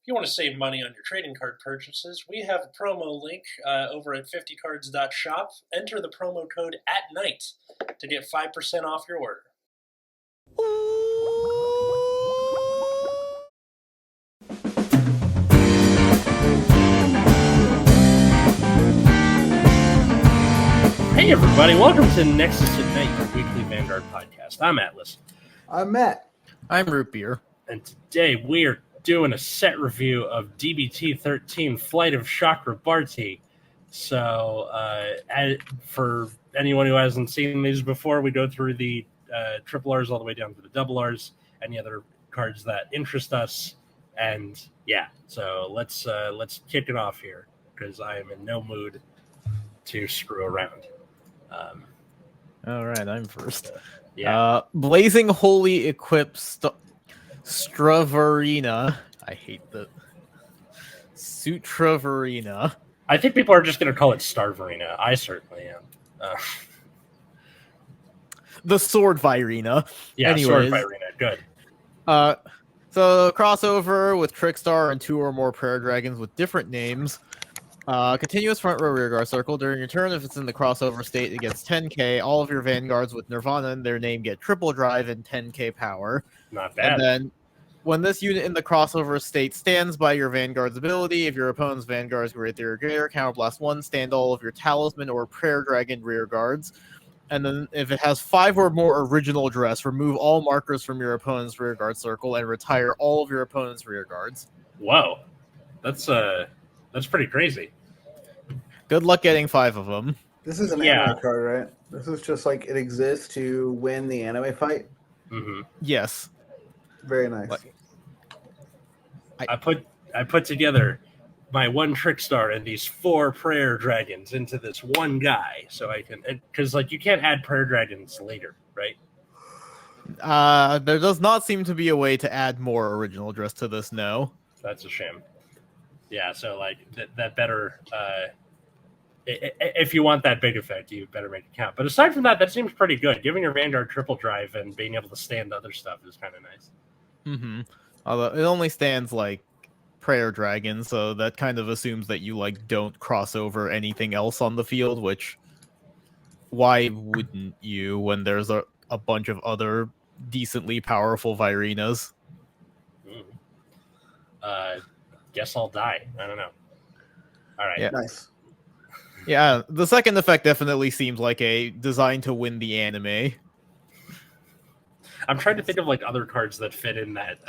If you want to save money on your trading card purchases, we have a promo link over at 50cards.shop. Enter the promo code @night to get 5% off your order. Hey everybody, welcome to Nexus at Night, your weekly Vanguard podcast. I'm Atlas. I'm Matt. I'm Root Beer. And today we are doing a set review of DBT-13 Flight of Chakrabarthi. So for anyone who hasn't seen these before, we go through the triple R's all the way down to the double R's, any other cards that interest us. And yeah, so let's kick it off here because I am in no mood to screw around. All right, I'm first. Yeah. Blazing Holy Equip Stravarina. I hate the Sutravarina. I think people are just going to call it Starvarina. I certainly am. The Sword Virina. Yeah, Anyways, Sword Virina. Good. So crossover with Trickstar and 2 or more prayer dragons with different names. Continuous front row rear guard circle. During your turn, if it's in the crossover state, it gets 10k. All of your Vanguards with Nirvana in their name get triple drive and 10k power. Not bad. And then when this unit in the crossover state stands by your Vanguard's ability, if your opponent's Vanguard is great their greater, counterblast 1, stand all of your Talisman or Prayer Dragon rear guards. And then if it has 5 or more original dress, remove all markers from your opponent's rear guard circle and retire all of your opponent's rear guards. Whoa. That's pretty crazy. Good luck getting 5 of them. This is an anime card, right? This is just like it exists to win the anime fight. Mm-hmm. Yes. Very nice. I put together my one Trickstar and these 4 prayer dragons into this one guy, so I can, because like you can't add prayer dragons later, right? There does not seem to be a way to add more original dress to this. No. That's a shame. Yeah, so like that better. If you want that big effect, you better make it count. But aside from that, that seems pretty good. Giving your Vanguard triple drive and being able to stand other stuff is kind of nice. Mm-hmm. Although it only stands like prayer dragon, so that kind of assumes that you like don't cross over anything else on the field. Which, why wouldn't you when there's a bunch of other decently powerful Virinas? Guess I'll die. I don't know. All right. Yeah. Nice. Yeah, the second effect definitely seems like a design to win the anime. I'm trying to think of like other cards that fit in that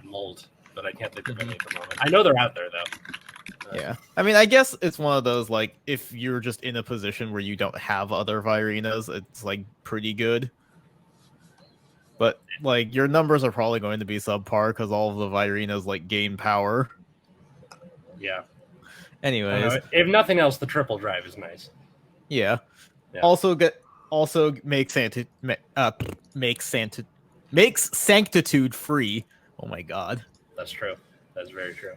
mold, but I can't think of any at the moment. I know they're out there though. Yeah, I mean, I guess it's one of those like if you're just in a position where you don't have other Virinas, it's like pretty good. But like your numbers are probably going to be subpar because all of the Virinas like gain power. Yeah. Anyways, if nothing else, the triple drive is nice. Yeah. Yeah. Also makes sanctitude free. Oh my god. That's true. That's very true.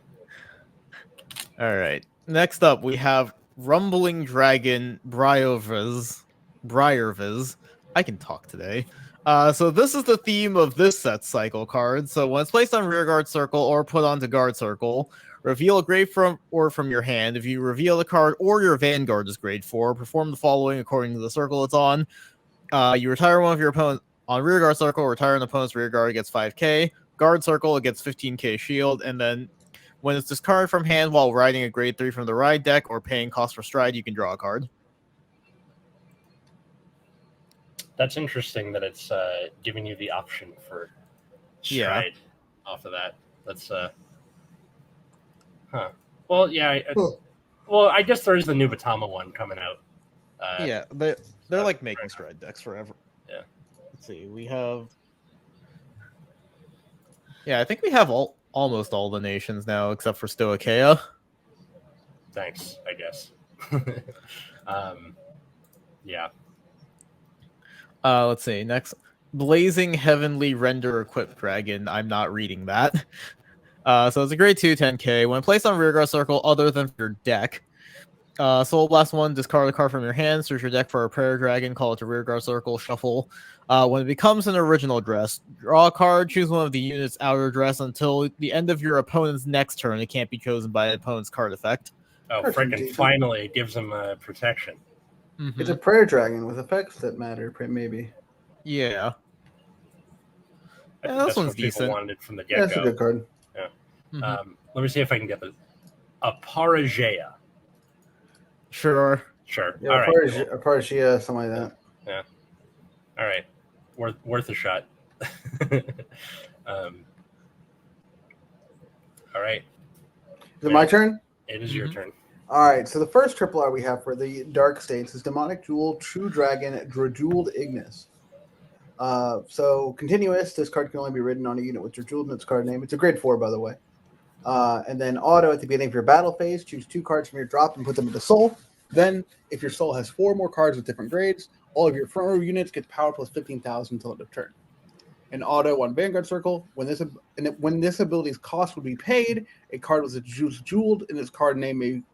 All right. Next up, we have Rumbling Dragon Briarviz. I can talk today. So this is the theme of this set cycle card. So when it's placed on rear guard circle or put onto guard circle, reveal a grade from your hand. If you reveal the card or your Vanguard is grade 4, perform the following according to the circle it's on. You retire one of your opponents on rear guard circle, retire an opponent's rear guard, it gets 5k. Guard circle, it gets 15k shield. And then when it's discarded from hand while riding a grade 3 from the ride deck or paying cost for stride, you can draw a card. That's interesting that it's giving you the option for stride off of that. That's Well, yeah. Well, I guess there's the new Batama one coming out. Yeah, they're like making stride decks forever. Yeah. Let's see. We have. Yeah, I think we have almost all the nations now except for Stoicheia. Thanks, I guess. Yeah. Let's see. Next, Blazing Heavenly Render Equipped Dragon. I'm not reading that. So it's a grade 2, 10k. When placed on rearguard circle other than your deck, Soul Blast 1, discard a card from your hand, search your deck for a Prayer Dragon, call it to rearguard circle, shuffle. When it becomes an original address, draw a card, choose one of the unit's outer address until the end of your opponent's next turn. It can't be chosen by an opponent's card effect. Oh, That's freaking decent. finally, it gives him protection. It's a prayer dragon with effects that matter, maybe. Yeah. I Yeah, think this that's one's what people decent. wanted from the Yeah, that's a get-go. good card. Let me see if I can get the Aparajea. Sure. Sure. Yeah, All right. Cool. Aparajea, something like that. All right. Worth a shot. All right. Is it my turn? It is your turn. All right, so the first triple R we have for the Dark States is Demonic Jewel, True Dragon, Drajuled Ignis. So continuous, this card can only be written on a unit with Drajuled in its card name. It's a grade 4, by the way. And then auto, at the beginning of your battle phase, choose 2 cards from your drop and put them into soul. Then, if your soul has 4 more cards with different grades, all of your front row units get power plus 15,000 until end of turn. And auto on Vanguard Circle, when this ability's cost would be paid, a card with a jeweled in its card name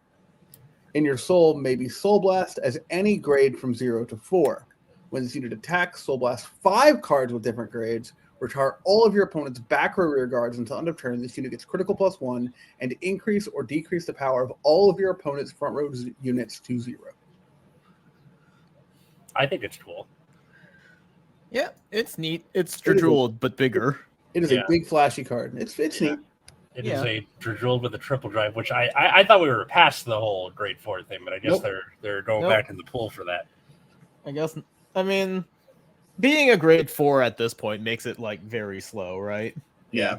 in your soul may be Soul Blast as any grade from 0 to 4. When this unit attacks, Soul Blast 5 cards with different grades. Retire all of your opponent's back or rear guards until end of turn. This unit gets critical +1 and increase or decrease the power of all of your opponent's front row units to 0. I think it's cool. Yeah, it's neat. It's Drajuled, but bigger. It is a big, flashy card. It's neat. It is a Drajuled with a triple drive, which I thought we were past the whole grade 4 thing, but I guess they're going back in the pool for that. I guess. I mean, being a grade 4 at this point makes it like very slow, right? Yeah.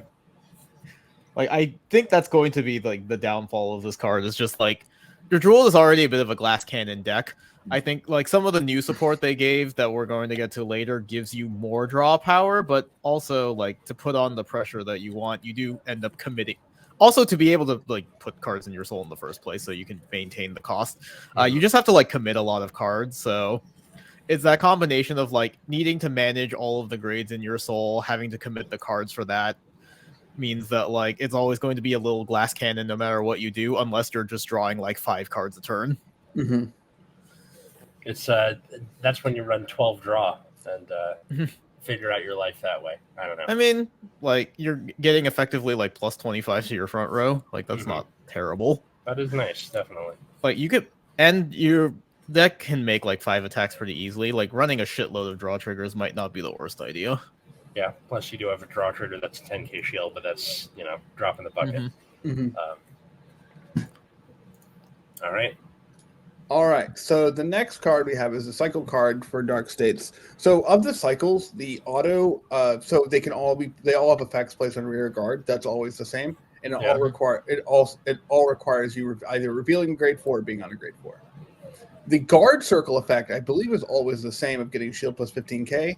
Like I think that's going to be like the downfall of this card. Is just like your Drajuled is already a bit of a glass cannon deck. I think like some of the new support they gave that we're going to get to later gives you more draw power, but also like to put on the pressure that you want, you do end up committing. Also to be able to like put cards in your soul in the first place so you can maintain the cost. You just have to like commit a lot of cards. So it's that combination of like needing to manage all of the grades in your soul, having to commit the cards for that means that like it's always going to be a little glass cannon no matter what you do, unless you're just drawing like 5 cards a turn. Mm-hmm. It's that's when you run 12 draw and figure out your life that way. I don't know. I mean, like you're getting effectively like plus 25 to your front row. Like that's not terrible. That is nice, definitely. Like you could, and your deck can make like 5 attacks pretty easily. Like running a shitload of draw triggers might not be the worst idea. Yeah. Plus, you do have a draw trigger that's 10k shield, but that's dropping the bucket. All right. All right, so the next card we have is a cycle card for Dark States. So of the cycles, the auto, so they all have effects placed on rear guard. That's always the same, and it all requires you either revealing grade 4 or being on a grade 4. The guard circle effect, I believe, is always the same of getting shield plus 15k,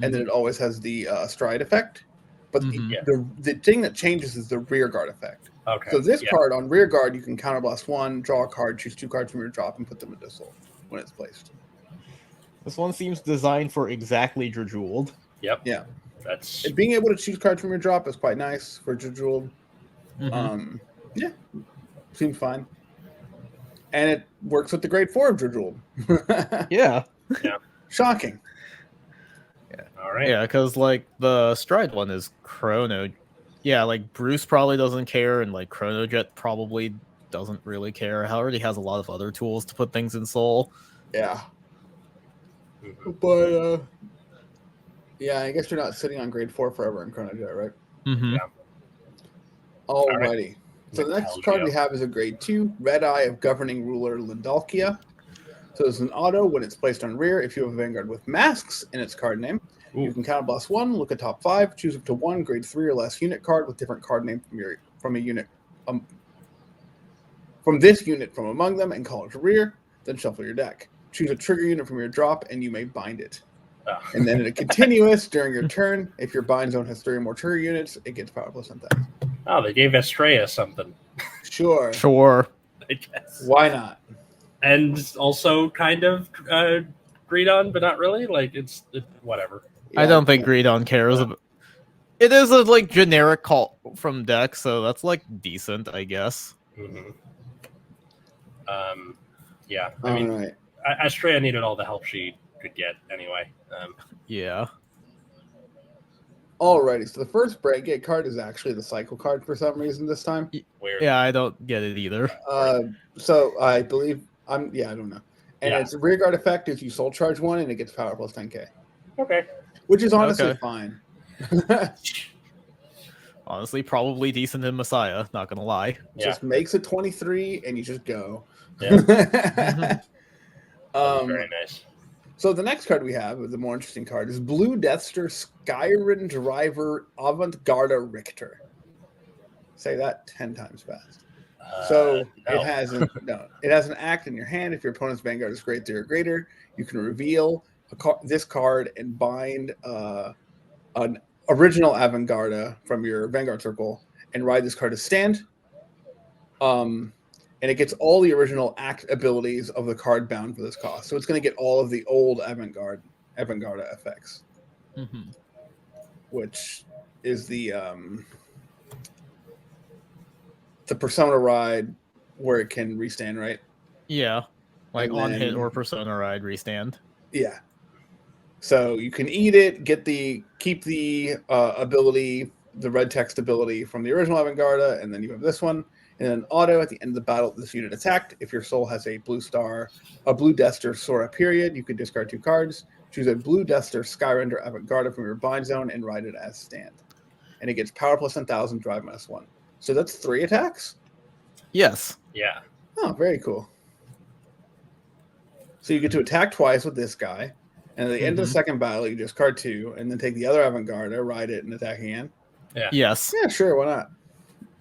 and then it always has the stride effect. But the thing that changes is the rear guard effect. Okay. So this card on rear guard, you can counterblast 1, draw a card, choose 2 cards from your drop, and put them into soul when it's placed. This one seems designed for exactly Drajuled. Yep. Yeah. That's being able to choose cards from your drop is quite nice for Drajuled. Yeah, seems fine. And it works with the grade 4 of Drajuled. Yeah. Shocking. all right. Yeah, because like the stride one is Chrono. Yeah, like Bruce probably doesn't care, and like Chronojet probably doesn't really care. He already has a lot of other tools to put things in soul. Yeah. But yeah, I guess you're not sitting on grade 4 forever in Chronojet, right? Yeah. Alrighty. Right. So the next card we have is a grade 2, Red Eye of Governing Ruler Lindalkia. So it's an auto when it's placed on rear. If you have a Vanguard with masks in its card name, you can counterblast 1, look at top 5, choose up to 1 grade 3 or less unit card with different card name from a unit from this unit from among them and call it to rear. Then shuffle your deck. Choose a trigger unit from your drop and you may bind it. And then in a continuous during your turn, if your bind zone has 3 or more trigger units, it gets power plus 10,000. Oh, they gave Estrella something. Sure. I guess. Why not? And also kind of agreed on, but not really. Like it's whatever. Yeah, I don't think Greedon cares about. It is a like generic call from deck, so that's like decent, I guess. Yeah, I All mean, right. Astrea needed all the help she could get anyway. Yeah. Alrighty, so the first Brand Gate card is actually the cycle card for some reason this time. Weird. Yeah, I don't get it either. So I believe I don't know. And Yeah. its rear guard effect is you soul charge one and it gets power plus 10k, Okay. which is honestly Okay. fine. Honestly, probably decent in Messiah, not gonna lie. Yeah. Just makes it 23 and you just go. Yeah. That was very nice. So the next card we have, the more interesting card, is Blue Deathster Skyrim Driver Avant-Garde Richter. Say that 10 times fast. So no. it has an act in your hand. If your opponent's Vanguard is grade 3 or greater, you can reveal this card and bind an original Avant-Garde from your Vanguard circle and ride this card as stand. And it gets all the original act abilities of the card bound for this cost. So it's going to get all of the old Avant-Garde effects, which is the Persona ride where it can restand, right? Yeah. Like And on then- hit or Persona ride restand. Yeah. So you can eat it, keep the ability, the red text ability from the original Avant-Garde, and then you have this one. And then auto at the end of the battle, this unit attacked. If your soul has a blue Deathster Sora period, you could discard 2 cards. Choose a Blue Deathster Skyrender Avant-Garde from your bind zone and ride it as stand. And it gets power plus 10,000, drive -1. So that's 3 attacks? Yes. Yeah. Oh, very cool. So you get to attack twice with this guy. And at the end of the second battle, you discard 2 and then take the other Avant-Garde, ride it, and attack again. Yeah. Yes. Yeah, sure, why not?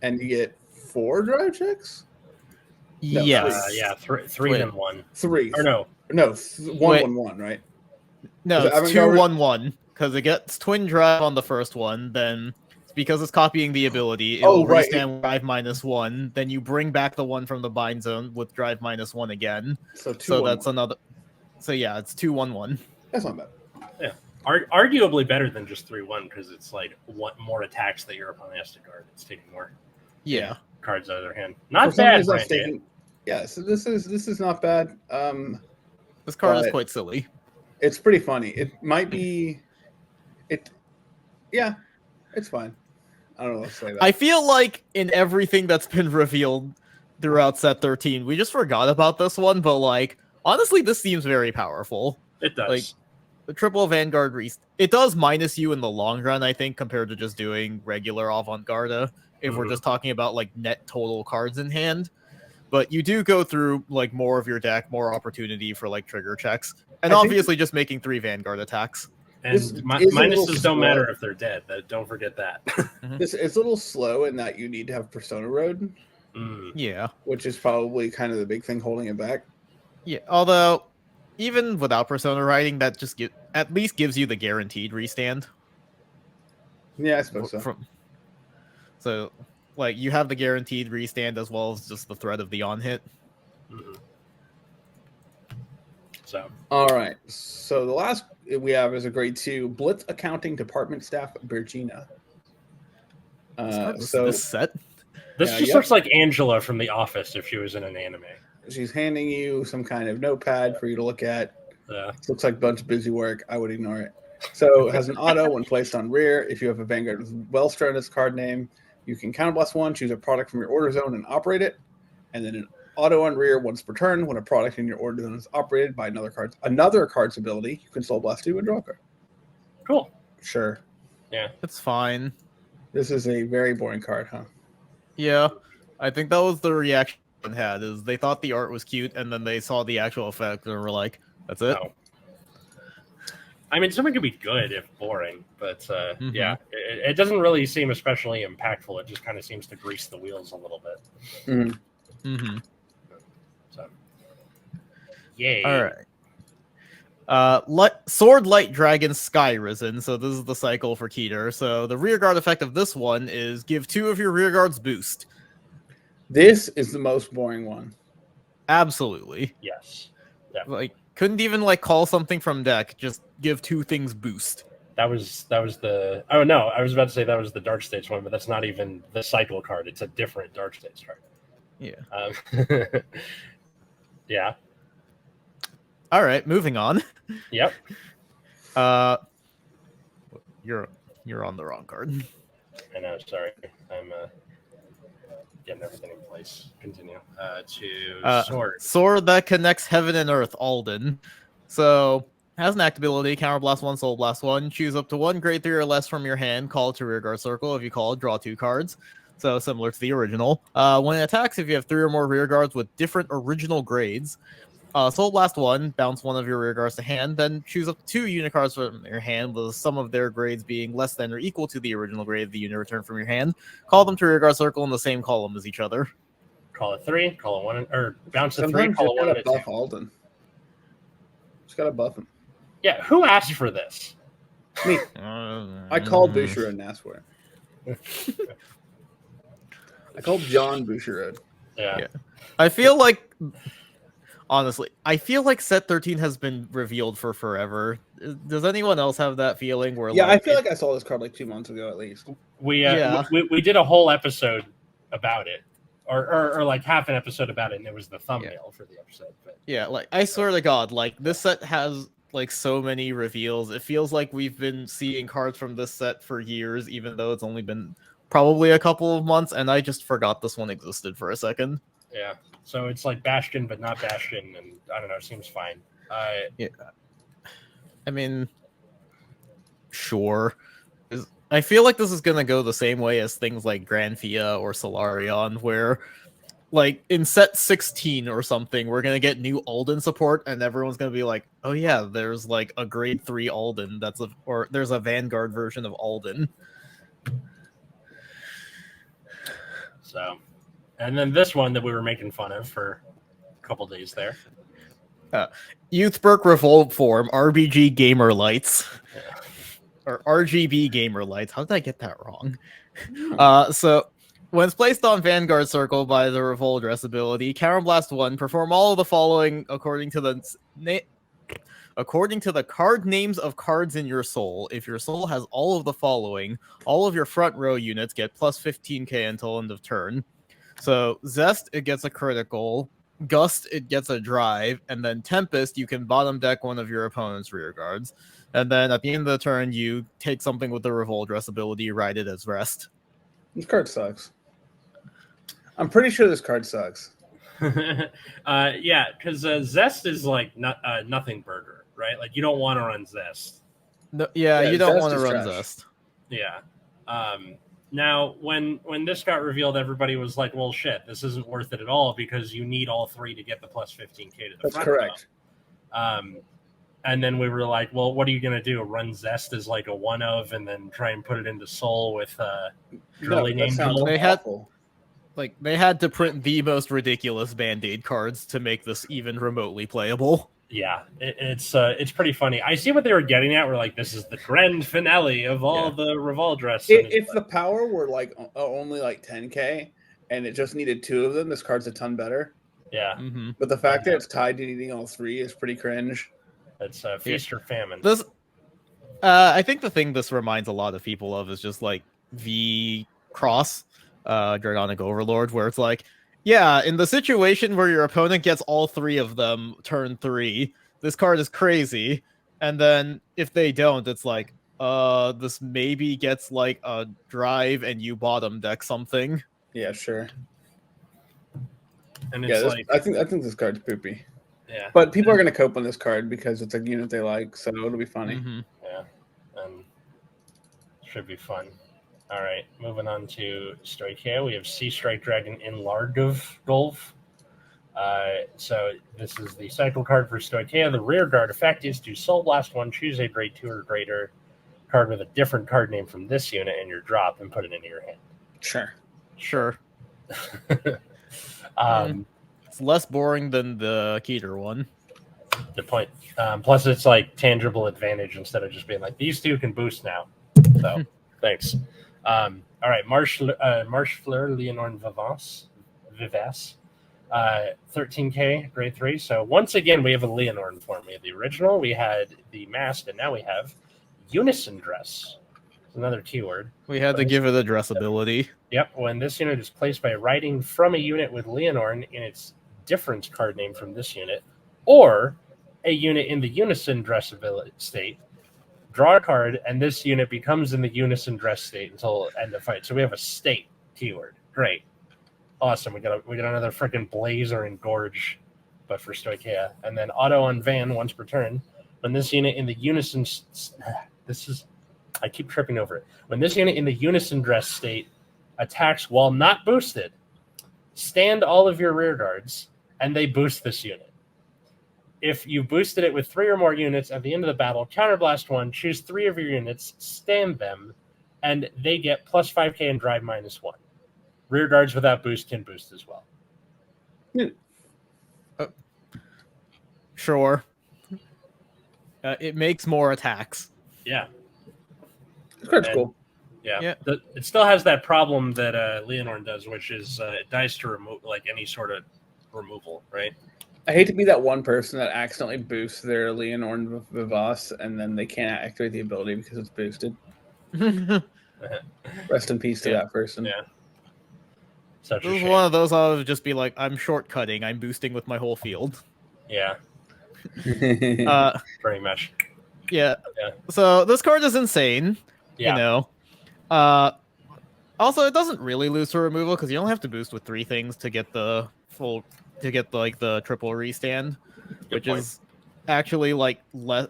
And you get 4 drive checks? No, Yes. Yeah. Three Wait. then 1. 3. Or no. No, 1, Wait. 1, 1, right? No, Is it it's Avant-Garde? 2-1-1 because it gets twin drive on the first one. Then because it's copying the ability, it'll right. restand drive -1. Then you bring back the one from the bind zone with drive -1 again. So 2, So 1, that's 1. another. So yeah, it's 2-1-1. That's not bad. Arguably better than just 3-1 because it's like more attacks that your opponent has to guard. It's taking more Yeah. cards out of their hand. For Not some bad, reason, I was Brandon. thinking, yeah, so this is not bad. This card is But- quite silly. It's pretty funny. It might be yeah, it's fine. I don't know what to say that. I feel like in everything that's been revealed throughout set 13, we just forgot about this one, but like honestly, this seems very powerful. It does. Like the triple Vanguard it does minus you in the long run, I think, compared to just doing regular Avant-Garde. If we're just talking about like net total cards in hand, but you do go through like more of your deck, more opportunity for like trigger checks, and I think- obviously just making 3 Vanguard attacks. and this is a minuses little don't slow. matter if they're dead. Don't forget that. It's a little slow in that you need to have Persona Road, Yeah, which is probably kind of the big thing holding it back. yeah. Although even without Persona writing, that just at least gives you the guaranteed restand. Yeah, I suppose so. So, like, you have the guaranteed restand as well as just the threat of the on hit. So All right. So the last we have is a grade 2 Blitz Accounting Department Staff Virginia. This So set. this Yeah, just yep. looks like Angela from The Office if she was in an anime. she's handing you some kind of notepad for you to look at. Yeah. Looks like a bunch of busy work. I would ignore it. So it has an auto when placed on rear. If you have a Vanguard with Wellstar in its card name, you can counterblast 1, choose a product from your order zone and operate it. And then an auto on rear once per turn when a product in your order zone is operated by another card's ability, you can soul blast 2 and draw a card. Cool. Sure. Yeah. It's fine. This is a very boring card, huh? Yeah, I think that was the reaction it had. Is they thought the art was cute, and then they saw the actual effect and were like, "That's it." No. I mean, something could be good if boring, but yeah, it doesn't really seem especially impactful. It just kind of seems to grease the wheels a little bit. So, yay! All right. Sword Light Dragon Sky Risen. So this is the cycle for Keter. So the rear guard effect of this one is give 2 of your rear guards boost. This is the most boring one. Absolutely. Yes. Like couldn't even like call something from deck. Just give 2 things boost. That was the. Oh no, I was about to say that was the Dark States one, but that's not even the cycle card. It's a different Dark States card. Yeah. Yeah. All right, moving on. Yep. You're on the wrong card. I know. Sorry, I'm getting everything in place. Continue. To sword. Sword that connects heaven and earth, Alden. So, has an act ability, Counterblast 1, Soul Blast 1. Choose up to 1 grade 3 or less from your hand, call it to rearguard circle. If you call it, draw 2 cards. So, similar to the original. When it attacks, if you have 3 or more rearguards with different original grades, Soul Blast 1, bounce 1 of your rearguards to hand, then choose up to 2 unit cards from your hand, with some of their grades being less than or equal to the original grade of the unit returned from your hand. Call them to rearguard circle in the same column as each other. Call it 3, call it 1, or bounce a 3, Sometimes call you it 1 gotta and a 2. buff Alden. Just gotta buff him. Yeah, who asked for this? Me. I called Bushiroad and asked for it. I called John Bushiroad. Yeah. I feel like, honestly, set 13 has been revealed for forever. Does anyone else have that feeling where, Yeah, like, I feel like I saw this card like 2 months ago at least. We Yeah. we did a whole episode about it, or like half an episode about it, and it was the thumbnail for the episode. But yeah, like, I swear to God, like, this set has, like, so many reveals. It feels like we've been seeing cards from this set for years, even though it's only been probably a couple of months, and I just forgot this one existed for a second. yeah, so it's like Bastion, but not Bastion, and I don't know, it seems fine. Yeah, I mean, sure. I feel like this is gonna go the same way as things like Granfia or Solarion, where, like, in set 16 or something, we're gonna get new Alden support, and everyone's gonna be like, "Oh yeah, there's like a grade 3 Alden or there's a Vanguard version of Alden." So, and then this one that we were making fun of for a couple days there. Youthberg Revolt form, RBG Gamer Lights. Yeah. Or RGB Gamer Lights. How did I get that wrong? So, when it's placed on Vanguard Circle by the Revolt Dress ability, Counterblast 1, perform all of the following according to the card names of cards in your soul. If your soul has all of the following, all of your front row units get plus 15k until end of turn. So, Zest, it gets a critical. Gust, it gets a drive. And then Tempest, you can bottom deck one of your opponent's rear guards. And then at the end of the turn, you take something with the Revolt Dress ability, ride it as rest. This card sucks. I'm pretty sure this card sucks. Yeah, because Zest is like nothing burger, right? Like you don't want to run Zest. No, Yeah, you don't Zest want to is run trash. Zest. Yeah. Now, when this got revealed, everybody was like, "Well, shit, this isn't worth it at all because you need all 3 to get the plus 15k to the That's front correct. row." And then we were like, "Well, what are you gonna do? Run Zest as like a 1 of, and then try and put it into Soul with Drilly that name sounds Duel?" They had- awful. Like, they had to print the most ridiculous Band-Aid cards to make this even remotely playable. Yeah, it's pretty funny. I see what they were getting at. We're like, this is the grand finale of all the Revolt Dress. If the power were like only like 10k and it just needed 2 of them, this card's a ton better. Yeah, Mm-hmm. But the fact that it's tied to needing all 3 is pretty cringe. it's feast or famine. This, I think the thing this reminds a lot of people of is just like V Cross, Dragonic Overlord, where it's like, yeah, in the situation where your opponent gets all 3 of them turn 3, this card is crazy. And then if they don't, it's like, this maybe gets like a drive and you bottom deck something. Yeah, sure. And it's Yeah, I think this card's poopy. yeah, But people are gonna cope on this card because it's a unit they like, so it'll be funny. Mm-hmm. yeah, and should be fun. All right, moving on to Stoichea. We have Sea Strike Dragon in Largolf. So this is the cycle card for Stoichea. The rear guard effect is to Soul Blast 1, choose a grade 2 or greater card with a different card name from this unit in your drop and put it into your hand. Sure. It's less boring than the Keter one. Good point. Plus, it's like tangible advantage instead of just being like, these 2 can boost now. So, thanks. All right, Marche Fleur Leonore Vivace. 13k, grade 3. So, once again, we have a Leonore form. We had the original, we had the masked, and now we have Unison Dress. It's another keyword. We had to give it a dress ability. Yep, when this unit is placed by writing from a unit with Leonore in its difference card name from this unit, or a unit in the unison dress ability state, draw a card, and this unit becomes in the unison dress state until end of fight. So we have a state keyword. Great. Awesome. We got another freaking Blazer and Gorge, but for Stoicheia. And then auto on Van once per turn. When this unit in the unison I keep tripping over it. When this unit in the unison dress state attacks while not boosted, stand all of your rear guards, and they boost this unit. If you boosted it with 3 or more units at the end of the battle, counterblast 1, choose 3 of your units, stand them, and they get plus 5k and drive -1. Rear guards without boost can boost as well. Sure. It makes more attacks. Yeah. This card's cool. Yeah. It still has that problem that Leonorn does, which is it dies to remove like any sort of removal, right? I hate to be that one person that accidentally boosts their Leonorn Vivas, and then they can't activate the ability because it's boosted. Rest in peace to that person. Yeah. Such a This is shame. one of those I would just be like, I'm shortcutting. I'm boosting with my whole field. Yeah, Uh, pretty much. yeah. Yeah. So this card is insane. Yeah. You know. Also, it doesn't really lose to removal because you only have to boost with 3 things to get the full the triple restand, which point. is actually like less.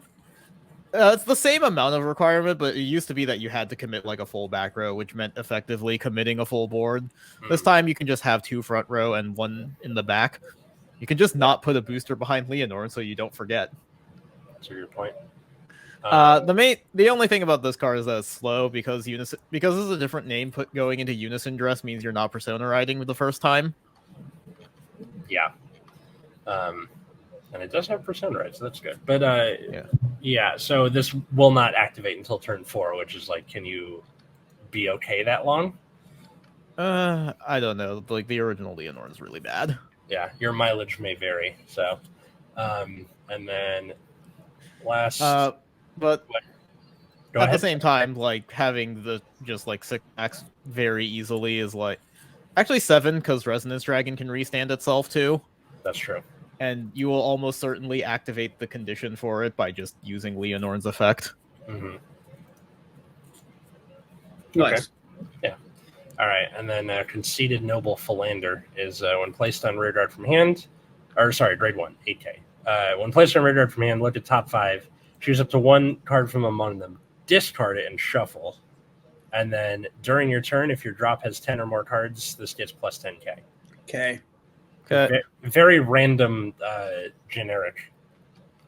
It's the same amount of requirement, but it used to be that you had to commit like a full back row, which meant effectively committing a full board. This time you can just have 2 front row and 1 in the back. You can just not put a booster behind Leonor so you don't forget. That's a good point. The only thing about this card is that it's slow because this is a different name. Going into unison dress means you're not persona riding the first time. Yeah. And it does have persona right, so that's good. But yeah. So this will not activate until turn 4, which is like, can you be okay that long? I don't know. Like the original Leonor is really bad. Yeah, your mileage may vary. So, and then last, but go at ahead. the same time, like having the just like 6 attacks very easily is like actually 7 because Resonance Dragon can restand itself too. That's true. And you will almost certainly activate the condition for it by just using Leonorn's effect. Mm-hmm. Nice. Okay. Yeah. All right, and then Conceited Noble Philander is when placed on rear guard from hand, grade 1, 8k. When placed on rear guard from hand, look at top 5, choose up to 1 card from among them, discard it, and shuffle. And then during your turn, if your drop has 10 or more cards, this gets plus 10k. Okay. Very random, generic.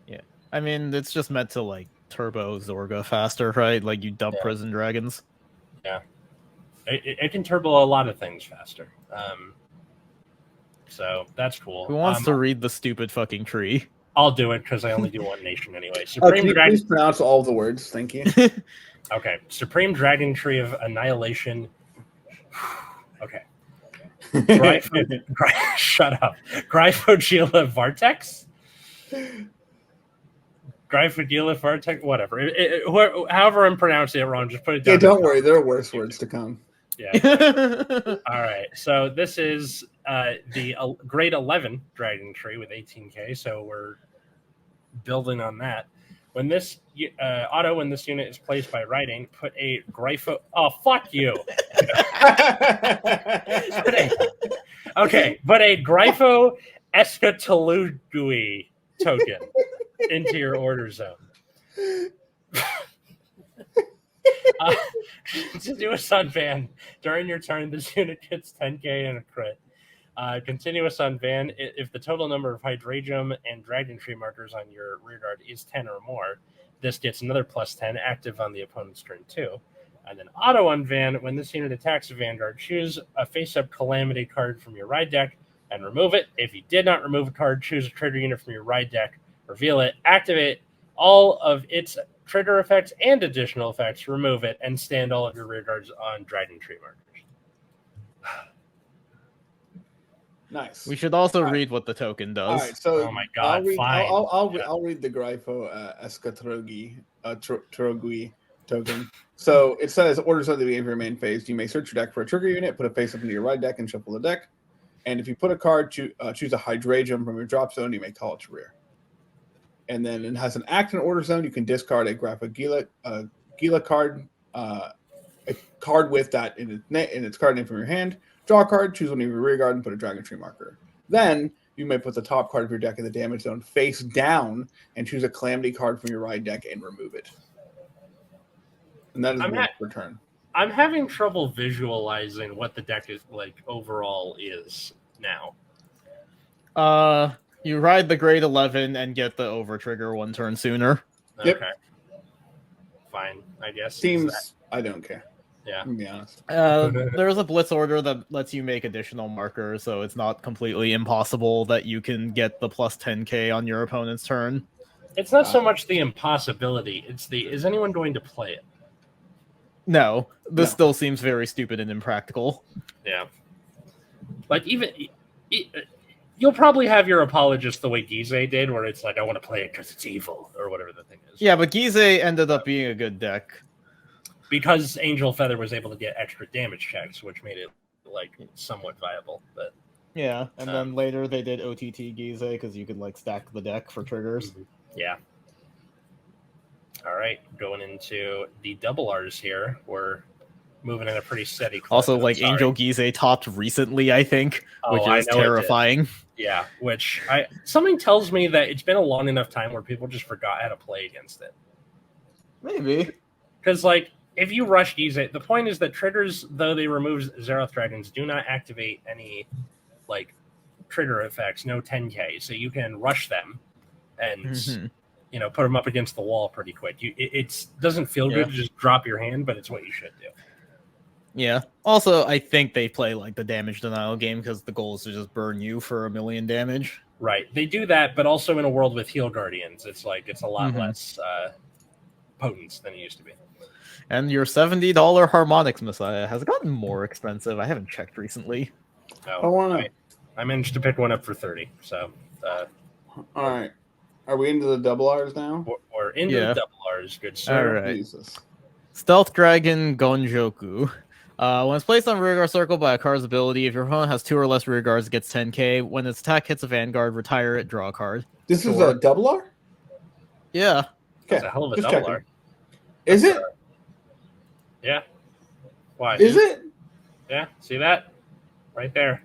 Yeah, I mean it's just meant to like turbo Zorga faster, right? Like you dump prison dragons. Yeah. It can turbo a lot of things faster. So that's cool. Who wants to read the stupid fucking tree? I'll do it because I only do one nation anyway. Can Supreme you Dragon. please pronounce all the words? Thank you. Okay. Supreme Dragon Tree of Annihilation. Okay. Shut up. Gryphogila Vartex? Gryphogila Vartex? Whatever. However I'm pronouncing it wrong, just put it down. Yeah, don't worry. There are worse words to come. Yeah. All right. So this is the grade 11 Dragon Tree with 18k. So we're building on that. When this when this unit is placed by writing, put a Grypho. Oh, fuck you. But a Grypho Escatolugui token into your order zone. Continuous on Van. During your turn, this unit gets 10k and a crit. Continuous on Van, if the total number of Hydragium and Dragon Tree markers on your rear guard is 10 or more, this gets another plus 10 active on the opponent's turn too. And then auto on Van, when this unit attacks a Vanguard, choose a face-up Calamity card from your ride deck and remove it. If you did not remove a card, choose a trigger unit from your ride deck, reveal it, activate all of its trigger effects and additional effects, remove it, and stand all of your rear guards on Dragon Tree markers. Nice. We should also read what the token does. All right, so Oh my God, fine. I'll read the Grypho Escatrogi Trogui token. So it says, orders at the beginning of your main phase, you may search your deck for a trigger unit, put a face up into your right deck, and shuffle the deck. And if you put a card, choose a Hydragium from your drop zone, you may call it to rear. and then it has an act in order zone. You can discard a Graphic Gila card, a card with that in its card name from your hand. Draw a card, choose one of your rear guard, and put a Dragon Tree marker. Then you may put the top card of your deck in the damage zone face down and choose a Calamity card from your right deck and remove it. And that is one per turn. I'm having trouble visualizing what the deck is like overall is now. You ride the grade 11 and get the over trigger 1 turn sooner. Yep. Okay. Fine, I guess. Seems I don't care. Yeah. To be honest. There's a blitz order that lets you make additional markers, so it's not completely impossible that you can get the plus 10k on your opponent's turn. It's not so much the impossibility, it's the is anyone going to play it? No, this still seems very stupid and impractical. Yeah. Like, even... You'll probably have your apologist the way Gizeh did, where it's like, I want to play it because it's evil, or whatever the thing is. Yeah, but Gizeh ended up being a good deck. Because Angel Feather was able to get extra damage checks, which made it, like, somewhat viable. But yeah, and then later they did OTT Gizeh, because you could, like, stack the deck for triggers. Yeah. All right, going into the double R's here. We're moving in a pretty steady clip. Also, like, Angel Gizeh topped recently, I think, which is terrifying. Yeah, which something tells me that it's been a long enough time where people just forgot how to play against it. Maybe. Because, like, if you rush Gizeh, the point is that triggers, though they remove Zeroth Dragons, do not activate any, like, trigger effects, no 10k. So you can rush them and, you know, put them up against the wall pretty quick. It doesn't feel good to just drop your hand, but it's what you should do. Yeah. Also, I think they play like the damage denial game because the goal is to just burn you for 1,000,000 damage. Right. They do that, but also in a world with Heal Guardians, it's like it's a lot less potent than it used to be. And your $70 Harmonics Messiah has gotten more expensive. I haven't checked recently. No, I managed to pick one up for 30. So, all right. Are we into the double R's now? We're into the double R's, good sir. All right. Jesus. Stealth Dragon Gonjoku. When it's placed on rearguard circle by a card's ability, if your opponent has 2 or less rearguards, it gets 10k. When its attack hits a Vanguard, retire it, draw a card. This is a double R? Yeah. That's a hell of a double R. Is it? Yeah. Why? Is it? Yeah. See that? Right there.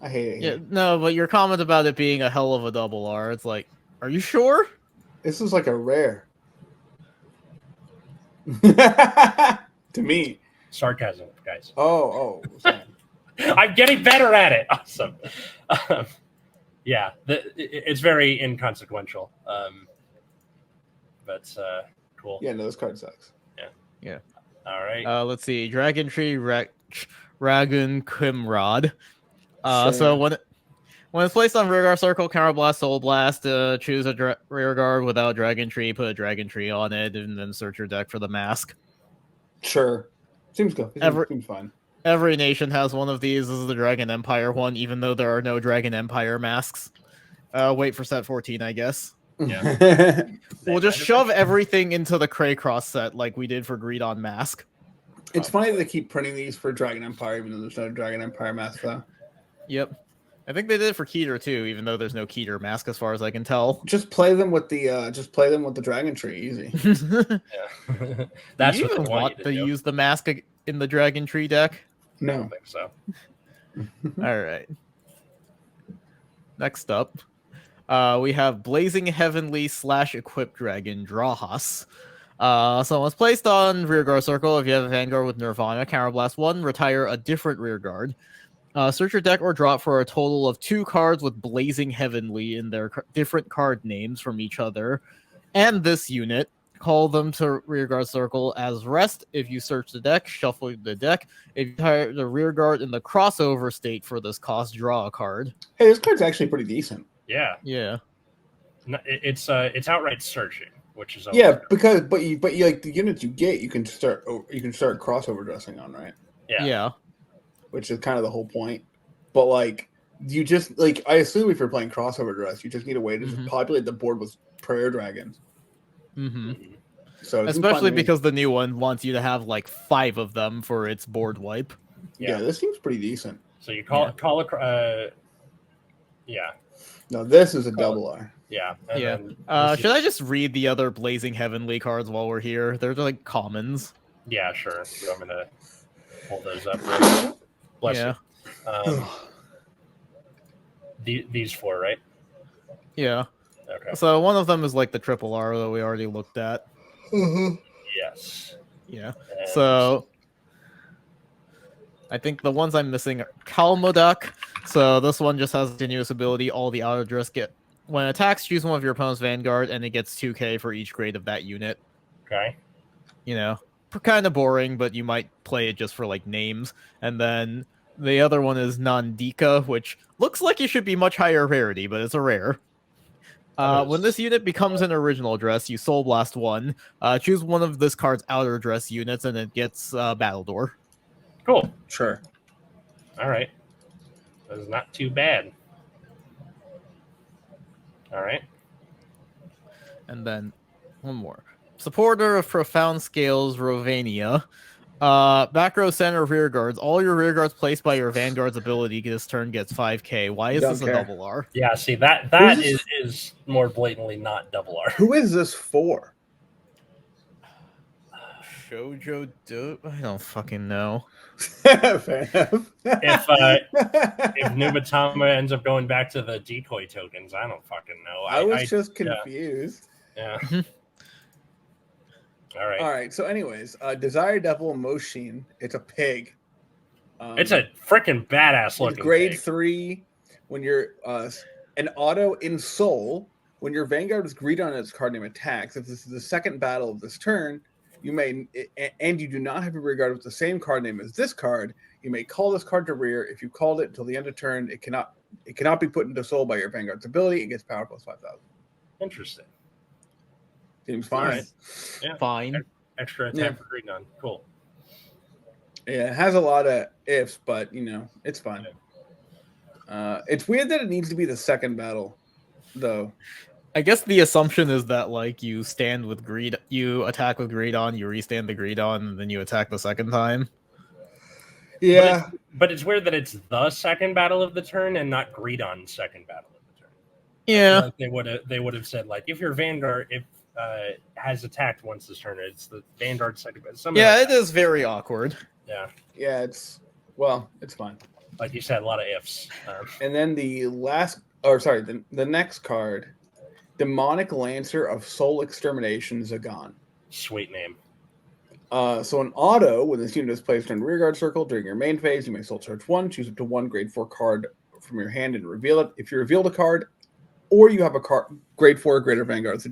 I hate it. Yeah, no, but your comment about it being a hell of a double R, it's like, are you sure? This is like a rare. To me. Sarcasm, guys. Oh. I'm getting better at it. Awesome. Yeah, it's very inconsequential. But cool. Yeah, no, this card sucks. Yeah. All right. Let's see. Dragon Tree, Dragon Quimrod. Sure. So when it's placed on rearguard circle, Counterblast, Soul Blast, choose a rearguard without Dragon Tree, put a Dragon Tree on it, and then search your deck for the mask. Sure. Seems good. Seems fine. Every nation has one of these. This is the Dragon Empire one, even though there are no Dragon Empire masks. Wait for set 14, I guess. Yeah. We'll just shove everything into the Craycross set like we did for Greed on Mask. It's funny that they keep printing these for Dragon Empire, even though there's no Dragon Empire mask, though. Yep. I think they did it for Keter too, even though there's no Keter mask as far as I can tell. Just play them with the Dragon Tree, easy. Yeah. That's do you what even they want to use the mask in the Dragon Tree deck? I No. don't think so. All right. Next up, we have Blazing Heavenly / Equipped Dragon Drawhas. So when it's placed on rearguard circle, if you have a Vanguard with Nirvana, Counterblast 1, retire a different rearguard. Search your deck or drop for a total of 2 cards with Blazing Heavenly in their different card names from each other. And this unit, call them to rearguard circle as rest. If you search the deck, shuffle the deck. If you retire the rearguard in the crossover state for this cost, draw a card. Hey, this card's actually pretty decent. Yeah. Yeah. No, it's outright searching, which is Yeah, but you like the units you get, you can start crossover dressing on, right? Yeah. Which is kind of the whole point. But like, you just like, I assume if you're playing crossover dress, you just need a way to just populate the board with prayer dragons. Mm-hmm. So especially because the new one wants you to have like 5 of them for its board wipe. Yeah, this seems pretty decent. So you call it No, this is a double R. Yeah. And Yeah. then Should I just read the other Blazing Heavenly cards while we're here? They're like commons. Yeah, sure. You want me to pull those up? Real quick? Bless Yeah. you. These four, right? Yeah. Okay. So one of them is like the triple R that we already looked at. Yes. Yeah. And So I think the ones I'm missing are Kalmodak. So this one just has continuous ability. All the outer dress get when it attacks, choose one of your opponent's Vanguard, and it gets 2k for each grade of that unit. Okay. You know, kind of boring, but you might play it just for like names. And then the other one is Nandika, which looks like it should be much higher rarity, but it's a rare. When this unit becomes an original dress, you Soul Blast one. Choose one of this card's outer dress units, and it gets Battle Door. Cool. Sure. All right. That is not too bad. All right. And then one more. Supporter of Profound Scales, Rovania. Back row, center, rear guards. All your rear guards placed by your Vanguard's ability this turn gets 5k. Why is Don't this care. a double R? Yeah. See that Who's is more blatantly not double R. Who is this for? Shoujo Do? I don't fucking know. Fair enough. If Nubatama ends up going back to the decoy tokens, I don't fucking know. I was just confused. Yeah. All right. All right. So, anyways, Desire Devil Moshin. It's a pig. It's a freaking badass looking grade pig. 3. When you're an auto in Soul, when your Vanguard is greeted on its card name attacks, if this is the second battle of this turn, you may, and you do not have a rear guard with the same card name as this card, you may call this card to rear. If you called it until the end of turn, it cannot be put into Soul by your Vanguard's ability. It gets power plus 5,000. Interesting. Seems fine. Right. Yeah. Fine. Extra attack for green on. Cool. Yeah, it has a lot of ifs, but it's fine. It's weird that it needs to be the second battle, though. I guess the assumption is that like you stand with greed, you attack with greed on, you restand the greed on, and then you attack the second time. Yeah, but it's weird that it's the second battle of the turn and not greed on second battle of the turn. Yeah, like they would have said like if your Vanguard has attacked once this turn, it's the Vanguard second. Yeah, it is very awkward. Yeah, it's fine. Like you said, a lot of ifs. And then the next card. Demonic Lancer of Soul Extermination, Zagan. Sweet name. So an auto, when this unit is placed in rearguard circle during your main phase, you may soul charge 1, choose up to 1 grade 4 card from your hand and reveal it. If you revealed a card, or you have a card grade 4 or greater Vanguard, so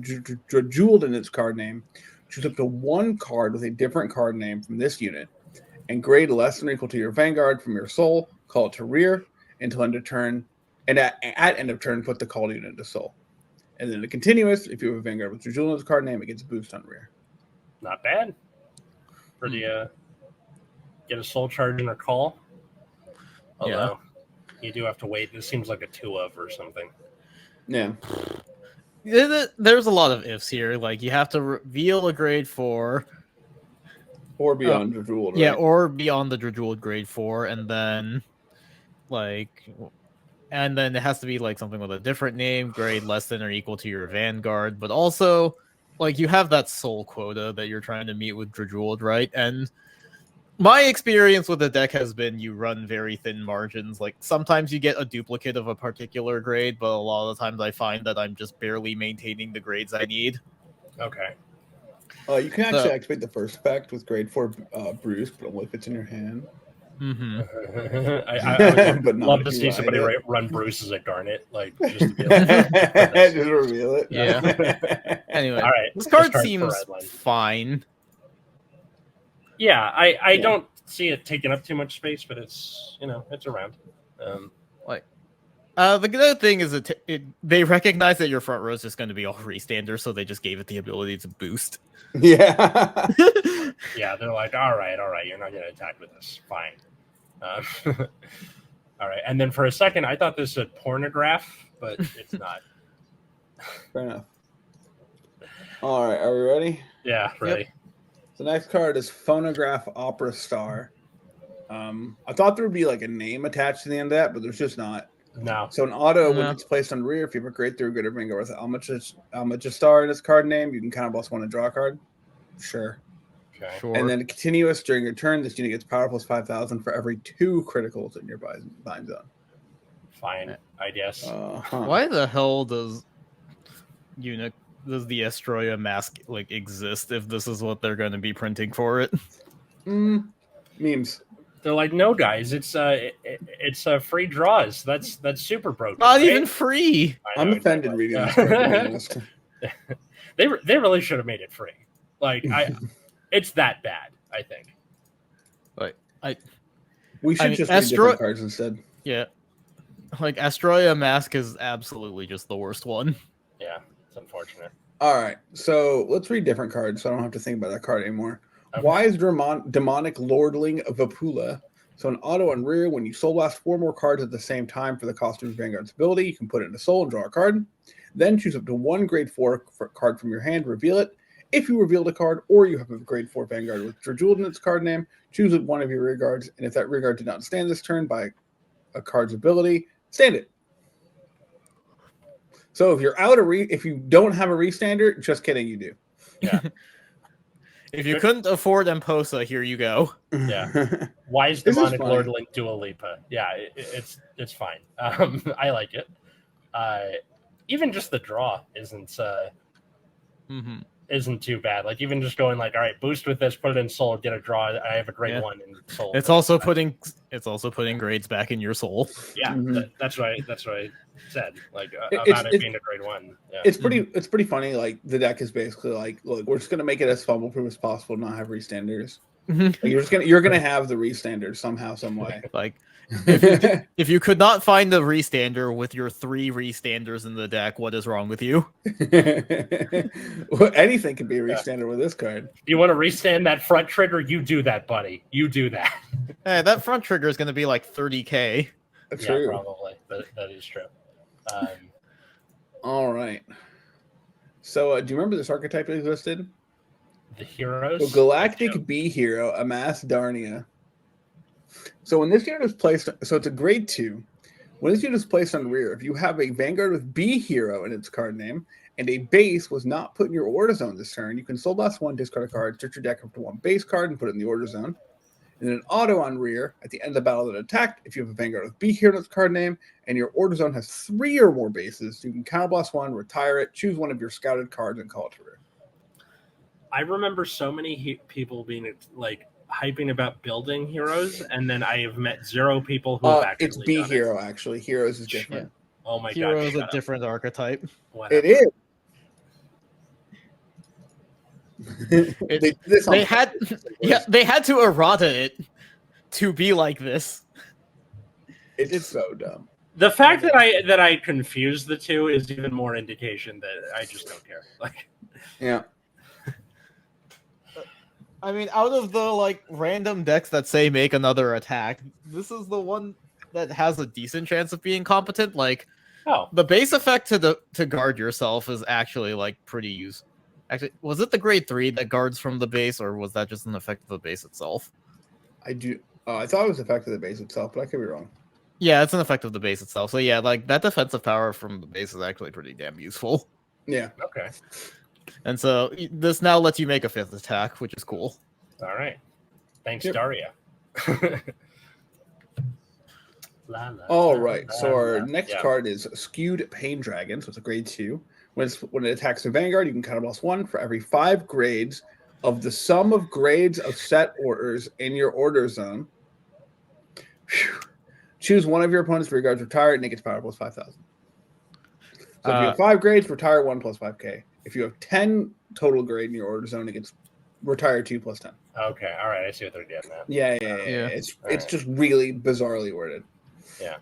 jeweled in its card name, choose up to 1 card with a different card name from this unit, and grade less than or equal to your Vanguard from your soul, call it to rear until end of turn, and at end of turn, put the called unit into soul. And then the continuous, if you have a Vanguard with your jewel in its card name, it gets a boost on rear. Not bad. For the get a soul charge in or call. Although you do have to wait. This seems like a 2 of or something. Yeah. There's a lot of ifs here. Like you have to reveal a grade 4. Or beyond the jeweled, right? Yeah, or beyond the jeweled grade 4, and then it has to be like something with a different name, grade less than or equal to your Vanguard, but also like you have that soul quota that you're trying to meet with Jeweled, right? And my experience with the deck has been you run very thin margins. Like sometimes you get a duplicate of a particular grade, but a lot of the times I find that I'm just barely maintaining the grades I need. Okay. You can actually activate the first effect with grade 4 Bruce, but only if it's in your hand. Mm-hmm. I would But love to see somebody run Bruce as a Garnet, like just to be just reveal it. Yeah. Anyway, all right. This card seems fine. Yeah, I don't see it taking up too much space, but it's it's around. The good thing is they recognize that your front row is just going to be all restander, so they just gave it the ability to boost. Yeah. Yeah, they're like, all right, you're not going to attack with this. Fine. All right, and then for a second, I thought this said pornograph, but it's not. Fair enough. All right, are we ready? Yeah, ready. Yep. The next card is Phonograph Opera Star. I thought there would be like a name attached to the end of that, but there's just not. No. So an auto, when No. it's placed on rear, if you have a grade 3 good or Vanguard with Almaja Star in its card name, you can counterblast 1 and draw a card. Sure. Okay. Sure. And then continuous during your turn, this unit gets power plus 5,000 for every 2 criticals in your bind zone. Fine, I guess. Why the hell does the Astroya mask like exist if this is what they're going to be printing for it? Memes. They're like, no, guys, it's free draws. That's super broken. Not right? even free. I know, I'm offended exactly. reading this card, to be honest. They really should have made it free. Like it's that bad. I think. We should just read different cards instead. Yeah. Like Astroya mask is absolutely just the worst one. Yeah, it's unfortunate. All right, so let's read different cards, so I don't have to think about that card anymore. Okay. Why is Demonic Lordling Vapula? So an auto on rear, when you soul blast 4 more cards at the same time for the cost of your Vanguard's ability, you can put it in a soul and draw a card. Then choose up to 1 grade 4 card from your hand, reveal it. If you revealed a card, or you have a grade 4 Vanguard with Drajuled in its card name, choose one of your rear guards, and if that rear guard did not stand this turn by a card's ability, stand it. So if you're out if you don't have a restander, just kidding, you do. Yeah. If you couldn't afford Emposa, here you go. Yeah. Why is This is Demonic funny. Lordling Dua Lipa? Yeah, it's fine. I like it. Even just the draw isn't too bad. Like even just going like, all right, boost with this, put it in soul, get a draw. I have a grade 1 in soul. It's also putting grades back in your soul. Yeah, Mhm. that's what I said. Like It's- about it it's- being a grade 1. Yeah. It's pretty funny. Like the deck is basically like, look, we're just gonna make it as fumble proof as possible, not have restanders. Like you're gonna have the restanders somehow, some way. Like if you could not find the restander with your 3 restanders in the deck, what is wrong with you? Well, anything can be a restander with this card. You want to restand that front trigger? You do that, buddy. You do that. Hey, that front trigger is going to be like 30k. That's Yeah, true. probably. That is true. All right. So, do you remember this archetype that existed? The heroes. So, Galactic Bee Hero, Amass Darnia. So, when this unit is placed, so it's a grade 2. When this unit is placed on rear, if you have a Vanguard with Bee Hero in its card name, and a base was not put in your order zone this turn, you can soul blast 1, discard a card, search your deck up to 1 base card, and put it in the order zone. And then an auto on rear, at the end of the battle that attacked, if you have a Vanguard with Bee Hero in its card name, and your order zone has 3 or more bases, you can counterblast 1, retire it, choose one of your scouted cards, and call it to rear. I remember so many people being like hyping about building heroes, and then I have met 0 people who have actually It's Bee done Hero, actually. Heroes is Shut different. it. Oh my Hero god! is a shut up. different archetype. Whatever. It is. They had to errata it to be like this. It's so dumb. The fact that I confuse the two is even more indication that I just don't care. Like, Yeah. I mean, out of the like random decks that say make another attack, this is the one that has a decent chance of being competent. Like oh, the base effect to guard yourself is actually like pretty useful. Actually, was it the grade 3 that guards from the base, or was that just an effect of the base itself? I thought it was the effect of the base itself, but I could be wrong. Yeah, it's an effect of the base itself. So yeah, like that defensive power from the base is actually pretty damn useful. Yeah. okay, And so this now lets you make a 5th attack, which is cool. all right. Thanks, Yep. Daria. La, la, All la, right. la, So our la. next Yeah. card is Skewed Pain Dragon. So it's a grade 2. When it attacks a Vanguard, you can counterblast 1 for every 5 grades of the sum of grades of set orders in your order zone. Phew. Choose one of your opponent's rear guards, retire it, and it gets power plus 5,000. So if you have 5 grades, retire 1 plus 5k. If you have 10 total grade in your order zone, it gets retire 2 plus 10. Okay, all right. I see what they're getting at. Yeah. Yeah. It's Alright. just really bizarrely worded. Yeah.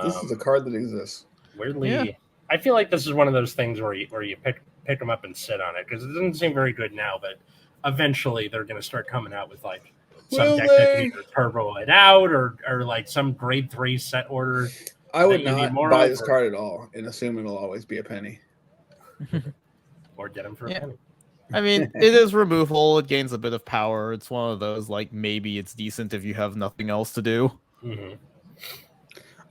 This is a card that exists. Weirdly, Yeah. I feel like this is one of those things where you pick them up and sit on it because it doesn't seem very good now, but eventually they're going to start coming out with like some Will deck that they? can either turbo it out or like some grade 3 set order. I would that you need not more buy of, this or- card at all and assume it'll always be a penny. Or get them for Yeah. a penny. I mean, it is removal. It gains a bit of power. It's one of those like maybe it's decent if you have nothing else to do. Mm-hmm.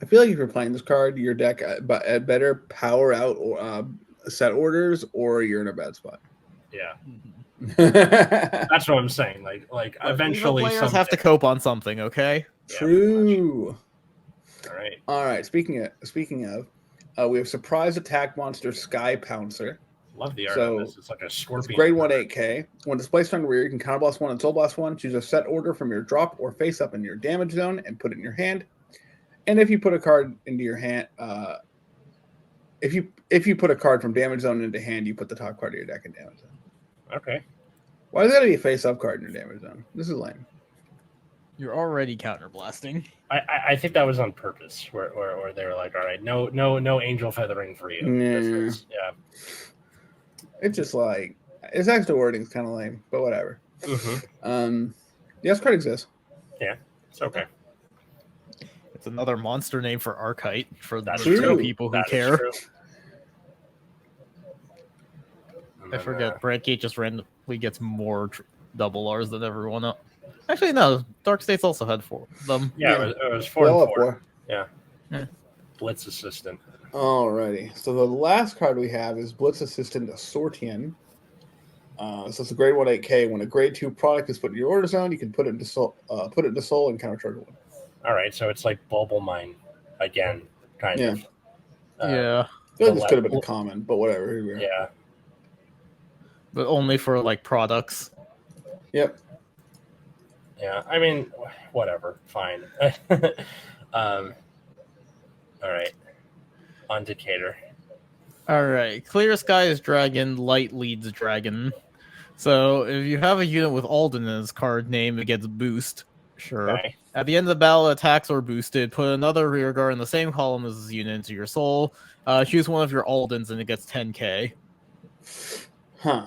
I feel like if you're playing this card, your deck at better power out or set orders, or you're in a bad spot. Yeah, True. that's what I'm saying. Like But eventually, players have to cope on something, okay? All right. All right. Speaking of, we have surprise attack monster Sky Pouncer. Love the art So, on this. It's like a scorpion. It's grade 1 8K. When displaced on rear, you can counterblast 1 and soul blast 1. Choose a set order from your drop or face up in your damage zone and put it in your hand. And if you put a card into your hand, if you put a card from damage zone into hand, you put the top card of your deck in damage zone. Okay. Why is that a face up card in your damage zone? This is lame. You're already counterblasting. I think that was on purpose, where they were like, all right, no angel feathering for you. Yeah. It's just like its extra wording's kind of lame, but whatever. Mm-hmm. Yes, card exists. Yeah, it's okay. It's another monster name for Archite for the That's few true. people who That is care. true. I forget. Brandgate just randomly gets more double R's than everyone else. Actually, no. Dark States also had 4 of them. Yeah, it was 4 and 4. Yeah. Yeah. Blitz Assistant. Alrighty. So the last card we have is Blitz Assistant Assortian. So it's a grade 1 8K. When a grade 2 product is put in your order zone, you can put it into soul and countercharge 1. All right, so it's like Bulble Mine again, kind of. Yeah. I feel like this could have been a common, but whatever. Here we are. Yeah. But only for like products. Yep. Yeah, I mean, whatever, fine. All right, on Decatur. All right, Clear Skies Dragon, Light Leads Dragon. So if you have a unit with Alden in its card name, it gets boost. Sure. Okay. At the end of the battle, attacks are boosted. Put another rearguard in the same column as this unit into your soul. Choose one of your Aldens and it gets 10k. Huh.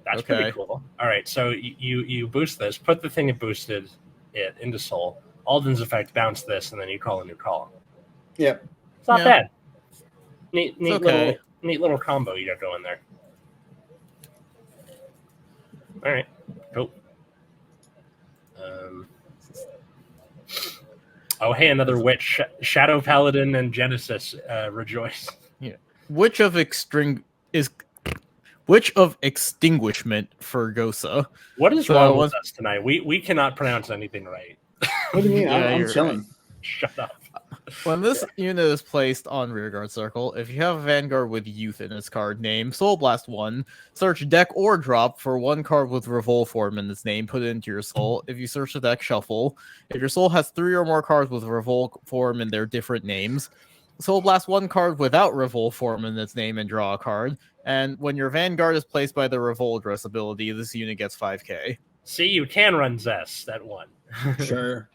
That's pretty cool. All right, so you boost this, put the thing it boosted it into soul. Alden's effect, bounce this, and then you call a new column. Yep. It's not bad. Neat okay. little combo you got going there. All right, cool. Oh, hey, another witch, Shadow Paladin and Genesis, rejoice. Yeah. Which of Extinguishment for Gosa? What is wrong with us tonight? We cannot pronounce anything right. What do you mean? Yeah, I'm chilling. Right. Shut up. When this unit is placed on rearguard circle, if you have a Vanguard with Youth in its card name, Soul Blast 1, search deck or drop for 1 card with Revolt form in its name, put it into your soul. If you search the deck, shuffle. If your soul has 3 or more cards with Revolt form in their different names, Soul Blast 1 card without Revolt form in its name and draw a card. And when your Vanguard is placed by the Revolt dress ability, this unit gets 5k. See, you can run Zest at 1. Sure.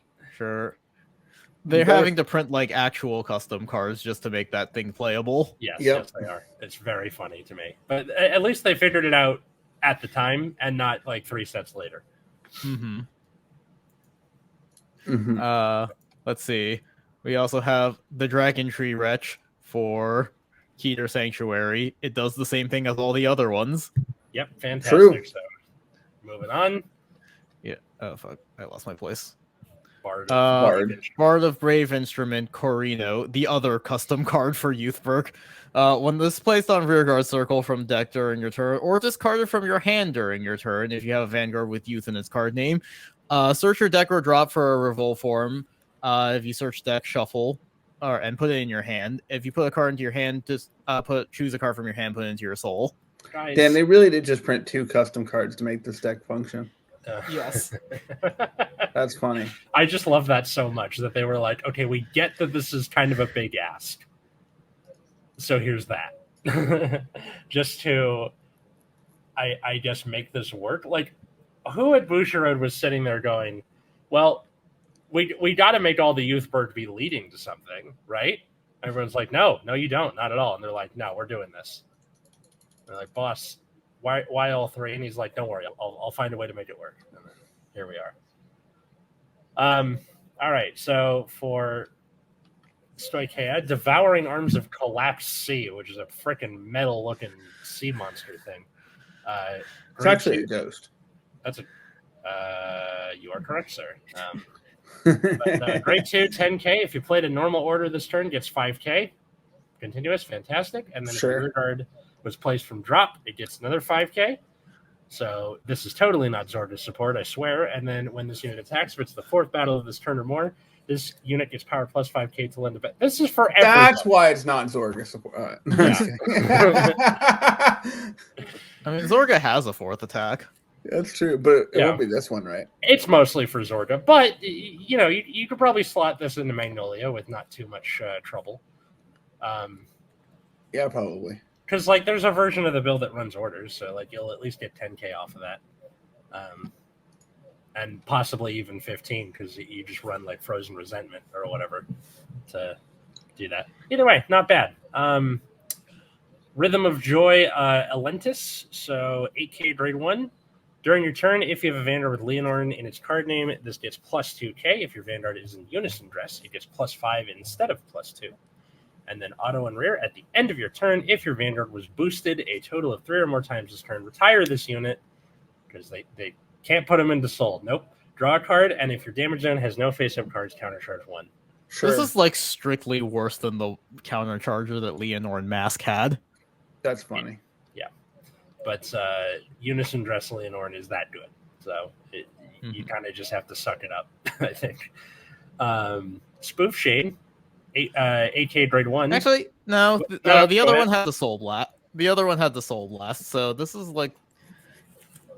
They're having to print like actual custom cards just to make that thing playable. Yes, yes, they are. It's very funny to me. But at least they figured it out at the time and not like 3 sets later. Let's see. We also have the Dragon Tree Wretch for Keter Sanctuary. It does the same thing as all the other ones. Yep, fantastic. True. So, moving on. Yeah. Oh, fuck. I lost my place. Bard of Brave Instrument, Corino, the other custom card for Youthberg. When this is placed on rearguard circle from deck during your turn, or discarded from your hand during your turn, if you have a Vanguard with Youth in its card name, search your deck or drop for a Revolt form. If you search deck, shuffle, and put it in your hand. If you put a card into your hand, just choose a card from your hand, put it into your soul. Guys. Damn, they really did just print 2 custom cards to make this deck function. Yes. That's funny. I just love that so much that they were like, okay, we get that this is kind of a big ask. So here's that. Just to, I guess, make this work. Like, who at Bushiroad was sitting there going, well, we got to make all the Youthberg be leading to something, right? Everyone's like, no, you don't. Not at all. And they're like, no, we're doing this. They're like, boss, why all 3? And he's like, don't worry, I'll find a way to make it work. And then here we are. All right, so for Stoicheia, Devouring Arms of Collapsed Sea, which is a freaking metal-looking sea monster thing. It's actually a ghost. That's a. You are correct, sir. But, grade 2, 10k. If you played a normal order this turn, gets 5k. Continuous, fantastic. And then if your rear guard was placed from drop, it gets another 5k. So this is totally not Zorga support, I swear. And then when this unit attacks, if it's the 4th battle of this turn or more, this unit gets power plus 5k to lend a bet. This is for everybody. That's why it's not Zorga support. I mean, Zorga has a 4th attack. That's true, but it won't be this one, right? It's mostly for Zorga, but you could probably slot this into Magnolia with not too much trouble. Yeah, probably. Because there's a version of the build that runs orders, so you'll at least get 10k off of that, and possibly even 15 because you just run Frozen Resentment or whatever to do that. Either way, not bad. Rhythm of Joy, Elentis, so 8k grade 1. During your turn, if you have a Vanguard with Leonorn in its card name, this gets plus 2k. If your Vanguard is in Unison Dress, it gets plus 5 instead of plus 2. And then auto and rear at the end of your turn, if your Vanguard was boosted a total of 3 or more times this turn, retire this unit because they can't put them into soul. Nope. Draw a card, and if your damage zone has no face-up cards, countercharge 1. Sure. This is strictly worse than the countercharger that Leonorn Mask had. That's funny. Yeah. But Unison Dress Leonorn is that good. So you kind of just have to suck it up, I think. Spoof Shade. 8k grade 1. Actually, no. The other one had the soul blast. The other one had the soul blast. So this is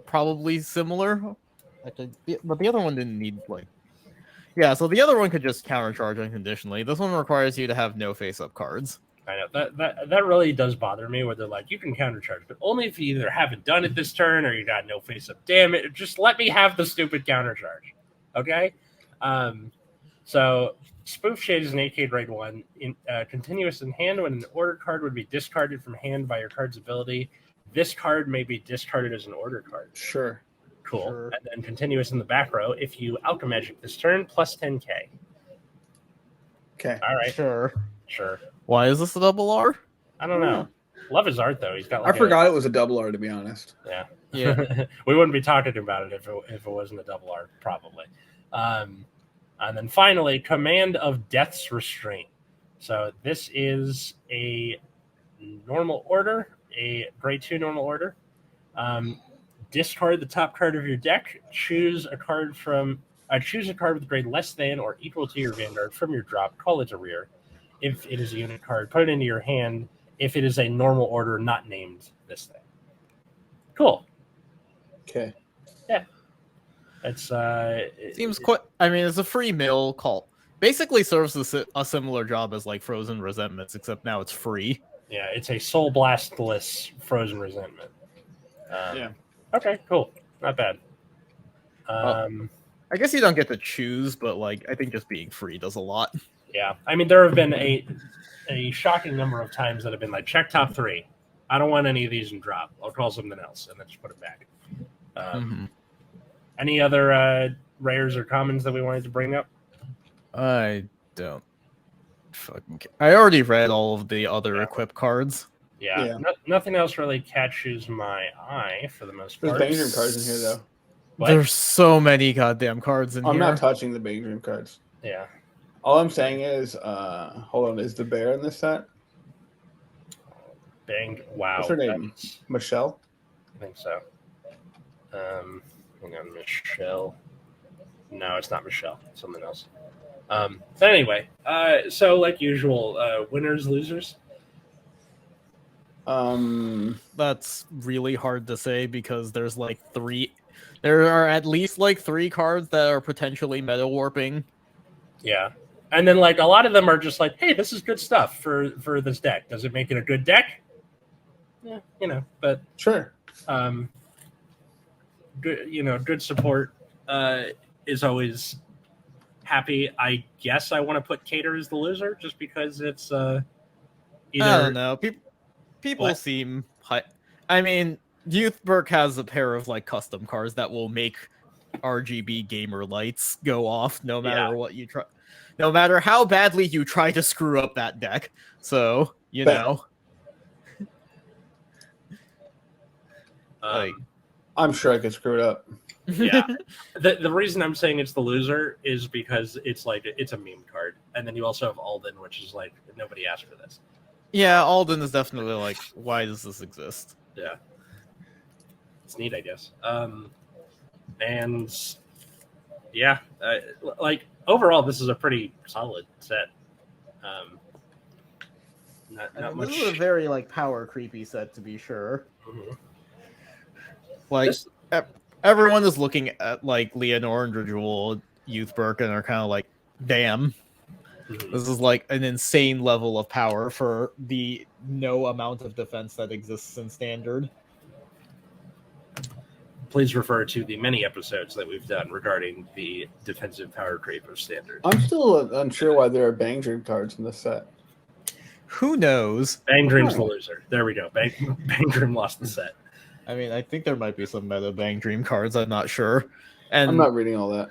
probably similar. Actually, but the other one didn't need Yeah, so the other one could just countercharge unconditionally. This one requires you to have no face-up cards. I know that really does bother me. Where they're you can countercharge, but only if you either haven't done it this turn or you got no face-up. Damn it! Just let me have the stupid countercharge, okay? So. Spoof Shade is an 8k grade 1. Continuous in hand, when an order card would be discarded from hand by your card's ability, this card may be discarded as an order card. Sure. Cool. Sure. And then continuous in the back row, if you Alchemagic this turn, plus 10k. Okay. All right. Sure. Why is this a double R? I don't know. Love his art, though. He's got I forgot it was a double R, to be honest. Yeah. Yeah. We wouldn't be talking about it if it wasn't a double R, probably. And then finally, Command of Death's Restraint. So this is a normal order, a grade 2 normal order. Discard the top card of your deck. Choose a card with grade less than or equal to your Vanguard from your drop. Call it a rear. If it is a unit card, put it into your hand. If it is a normal order not named this thing. Cool. Okay. Yeah. It's seems quite. I mean, it's a free mill call. Basically, serves a similar job as Frozen Resentments, except now it's free. Yeah, it's a Soul Blastless Frozen Resentment. Yeah. Okay, cool. Not bad. I guess you don't get to choose, but I think just being free does a lot. Yeah, I mean, there have been a shocking number of times that have been check top 3. I don't want any of these in drop. I'll call something else and then just put it back. Any other rares or commons that we wanted to bring up? I don't fucking care. I already read all of the other equip cards. Yeah. Nothing else really catches my eye for the most part. There's Bang Dream cards in here, though. What? There's so many goddamn cards in here. I'm not touching the Bang Dream cards. Yeah. All I'm saying is, hold on, is the bear in this set? Wow. What's her name? Michelle? I think so. Hang on, Michelle. No, it's not Michelle. It's something else. But anyway, so like usual, winners, losers. That's really hard to say because there's there are at least 3 cards that are potentially meta warping. Yeah. And then a lot of them are just hey, this is good stuff for this deck. Does it make it a good deck? Yeah, but sure. Good support is always happy. I guess I want to put Cater as the loser just because it's either... I don't know. People seem high. I mean, Youthberg has a pair of custom cards that will make RGB gamer lights go off no matter what you try. No matter how badly you try to screw up that deck. So, know. I'm sure I could screw it up. Yeah. The reason I'm saying it's the loser is because it's like it's a meme card, and then you also have Alden, which is like nobody asked for this. Yeah, Alden is definitely like, why does this exist? Yeah, it's neat, I guess. And yeah, like overall, this is a pretty solid set. Not much. This is a very like power creepy set, to be sure. Mhm. Like This- everyone is looking at like Leonore and Drajul, Youth Burke, and are kind of like, damn. Mhm. This is like an insane level of power for the no amount of defense that exists in Standard. Please refer to the many episodes that we've done regarding the defensive power creep of Standard. I'm still unsure why there are Bang Dream cards in this set. Who knows? Bang Dream's the loser. There we go. Bang Dream lost the set. I mean, I think there might be some meta Bang Dream cards. I'm not sure, and I'm not reading all that.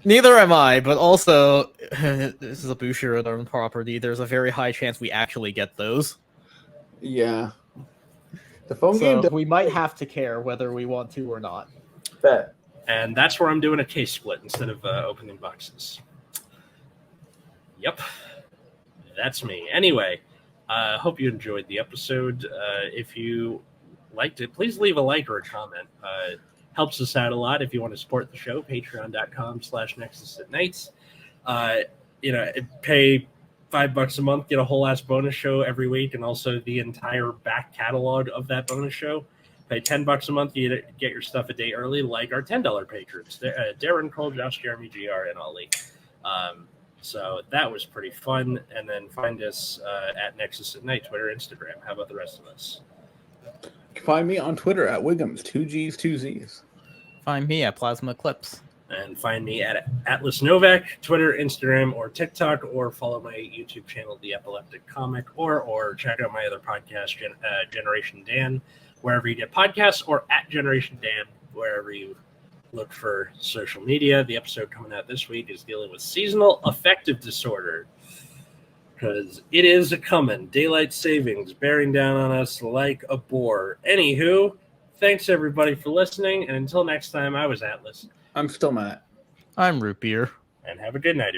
neither am I. But also, this is a Bushiroad property. There's a very high chance we actually get those. Yeah. The phone So game we might have to care whether we want to or not. bet. And that's where I'm doing a case split instead of opening boxes. Yep. That's me. Anyway, hope you enjoyed the episode. If you liked it, please leave a like or a comment. Helps us out a lot. If you want to support the show, patreon.com/Nexus at Nights. Pay $5 a month, get a whole ass bonus show every week, and also the entire back catalog of that bonus show. Pay $10 a month, you get your stuff a day early, like our $10 patrons, Darren, Cole, Josh, Jeremy, GR, and Ollie. So that was pretty fun. And then find us at Nexus at Night, Twitter, Instagram. How about the rest of us? You can find me on Twitter at Wiggums, 2Gs, 2Zs. Find me at Plasma Eclipse. And find me at Atlas Novak, Twitter, Instagram, or TikTok, or follow my YouTube channel, The Epileptic Comic, or check out my other podcast, Generation Dan, wherever you get podcasts, or at Generation Dan, wherever you look for social media. The episode coming out this week is dealing with seasonal affective disorder, because it is a coming. Daylight savings bearing down on us like a bore. Anywho, thanks everybody for listening, and until next time, I was Atlas. I'm still Matt. I'm Root Beer. And have a good night.